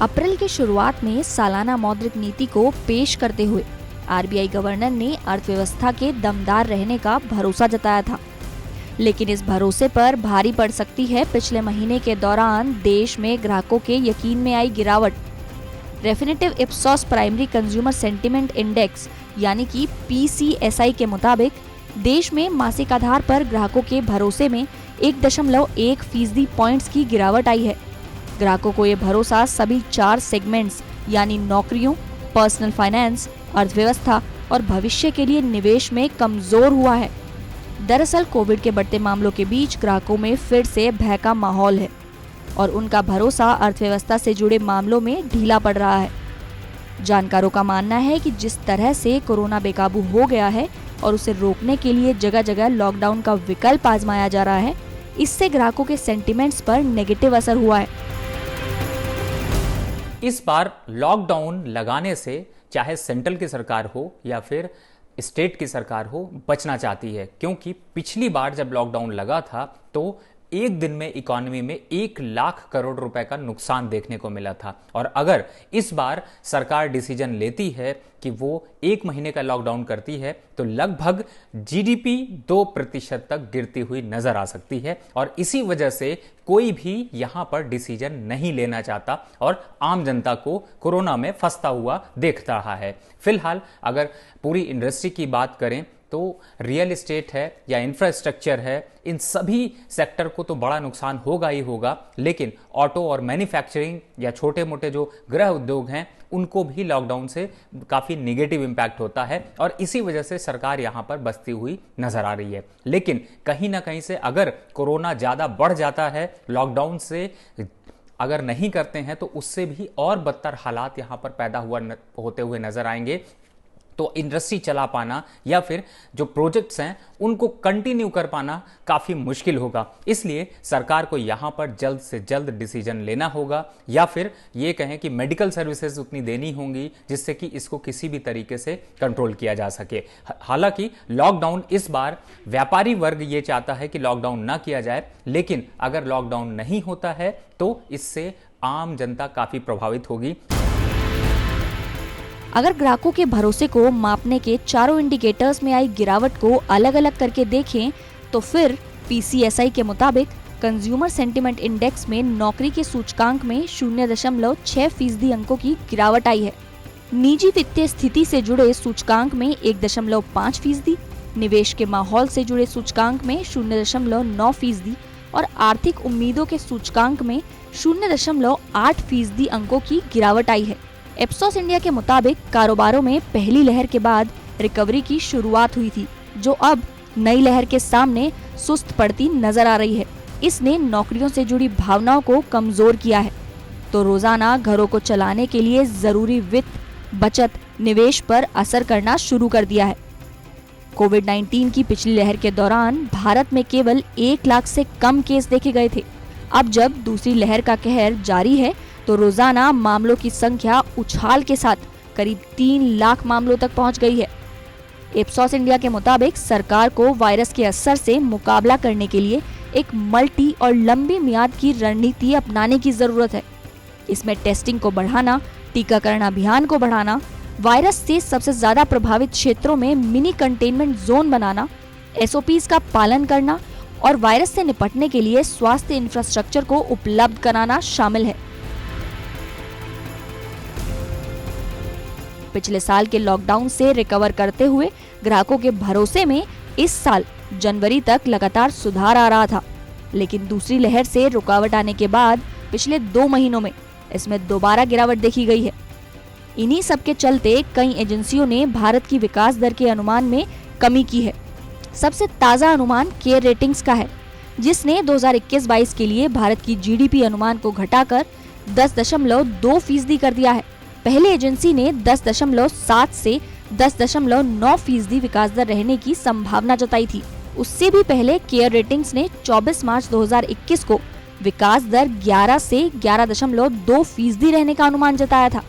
अप्रैल की शुरुआत में सालाना मौद्रिक नीति को पेश करते हुए आरबीआई गवर्नर ने अर्थव्यवस्था के दमदार रहने का भरोसा जताया था, लेकिन इस भरोसे पर भारी पड़ सकती है पिछले महीने के दौरान देश में ग्राहकों के यकीन में आई गिरावट। रेफिनेटिव इप्सॉस प्राइमरी कंज्यूमर सेंटिमेंट इंडेक्स यानी कि PCSI के मुताबिक देश में मासिक आधार पर ग्राहकों के भरोसे में 1.1% पॉइंट्स की गिरावट आई है। ग्राहकों को ये भरोसा सभी 4 सेगमेंट्स यानी नौकरियों, पर्सनल फाइनेंस, अर्थव्यवस्था और भविष्य के लिए निवेश में कमजोर हुआ है। दरअसल कोविड के बढ़ते मामलों के बीच ग्राहकों में फिर से भय का माहौल है और उनका भरोसा अर्थव्यवस्था से जुड़े मामलों में ढीला पड़ रहा है। जानकारों का मानना है कि जिस तरह से कोरोना बेकाबू हो गया है और उसे रोकने के लिए जगह जगह लॉकडाउन का विकल्प आजमाया जा रहा है, इससे ग्राहकों के सेंटिमेंट्स पर नेगेटिव असर हुआ है। इस बार लॉकडाउन लगाने से चाहे सेंट्रल की सरकार हो या फिर स्टेट की सरकार हो, बचना चाहती है, क्योंकि पिछली बार जब लॉकडाउन लगा था तो एक दिन में इकोनॉमी में 1 लाख करोड़ रुपए का नुकसान देखने को मिला था। और अगर इस बार सरकार डिसीजन लेती है कि वो 1 महीने का लॉकडाउन करती है तो लगभग जीडीपी 2% तक गिरती हुई नजर आ सकती है। और इसी वजह से कोई भी यहां पर डिसीजन नहीं लेना चाहता और आम जनता को कोरोना में फंसता हुआ देख रहा है। फिलहाल अगर पूरी इंडस्ट्री की बात करें तो रियल एस्टेट है या इंफ्रास्ट्रक्चर है, इन सभी सेक्टर को तो बड़ा नुकसान होगा ही होगा, लेकिन ऑटो और मैन्युफैक्चरिंग या छोटे मोटे जो गृह उद्योग हैं उनको भी लॉकडाउन से काफी नेगेटिव इंपैक्ट होता है और इसी वजह से सरकार यहां पर बचती हुई नजर आ रही है। लेकिन कहीं ना कहीं से अगर कोरोना ज्यादा बढ़ जाता है, लॉकडाउन से अगर नहीं करते हैं तो उससे भी और बदतर हालात यहां पर पैदा होते हुए नजर आएंगे। तो इंडस्ट्री चला पाना या फिर जो प्रोजेक्ट्स हैं उनको कंटिन्यू कर पाना काफी मुश्किल होगा। इसलिए सरकार को यहां पर जल्द से जल्द डिसीजन लेना होगा या फिर ये कहें कि मेडिकल सर्विसेज उतनी देनी होंगी जिससे कि इसको किसी भी तरीके से कंट्रोल किया जा सके। हालांकि लॉकडाउन इस बार व्यापारी वर्ग ये चाहता है कि लॉकडाउन ना किया जाए, लेकिन अगर लॉकडाउन नहीं होता है तो इससे आम जनता काफी प्रभावित होगी। अगर ग्राहकों के भरोसे को मापने के चारों इंडिकेटर्स में आई गिरावट को अलग अलग करके देखें तो फिर PCSI के मुताबिक कंज्यूमर सेंटिमेंट इंडेक्स में नौकरी के सूचकांक में 0.6% अंकों की गिरावट आई है। निजी वित्तीय स्थिति से जुड़े सूचकांक में 1.5%, निवेश के माहौल से जुड़े सूचकांक में 0.9% और आर्थिक उम्मीदों के सूचकांक में 0.8% अंकों की गिरावट आई है। इप्सॉस इंडिया के मुताबिक कारोबारों में पहली लहर के बाद रिकवरी की शुरुआत हुई थी, जो अब नई लहर के सामने सुस्त पड़ती नजर आ रही है। इसने नौकरियों से जुड़ी भावनाओं को कमजोर किया है, तो रोजाना घरों को चलाने के लिए जरूरी वित्त, बचत, निवेश पर असर करना शुरू कर दिया है। कोविड-19 की पिछली लहर के दौरान भारत में केवल 1 लाख से कम केस देखे गए थे। अब जब दूसरी लहर का कहर जारी है तो रोजाना मामलों की संख्या उछाल के साथ करीब 3 लाख मामलों तक पहुंच गई है। इप्सॉस इंडिया के मुताबिक सरकार को वायरस के असर से मुकाबला करने के लिए एक मल्टी और लंबी मियाद की रणनीति अपनाने की जरूरत है। इसमें टेस्टिंग को बढ़ाना, टीकाकरण अभियान को बढ़ाना, वायरस से सबसे ज्यादा प्रभावित क्षेत्रों में मिनी कंटेनमेंट जोन बनाना, SOPs का पालन करना और वायरस से निपटने के लिए स्वास्थ्य इंफ्रास्ट्रक्चर को उपलब्ध कराना शामिल है। पिछले साल के लॉकडाउन से रिकवर करते हुए ग्राहकों के भरोसे में इस साल जनवरी तक लगातार सुधार आ रहा था, लेकिन दूसरी लहर से रुकावट आने के बाद पिछले 2 महीनों में इसमें दोबारा गिरावट देखी गई है। इन्हीं सब के चलते कई एजेंसियों ने भारत की विकास दर के अनुमान में कमी की है। सबसे ताजा अनुमान केयर रेटिंग्स का है, जिसने 2021-22 के लिए भारत की GDP अनुमान को घटाकर 10.2% कर दिया है। पहले एजेंसी ने 10.7 से 10.9% विकास दर रहने की संभावना जताई थी। उससे भी पहले केयर रेटिंग्स ने 24 मार्च 2021 को विकास दर 11 से 11.2% रहने का अनुमान जताया था।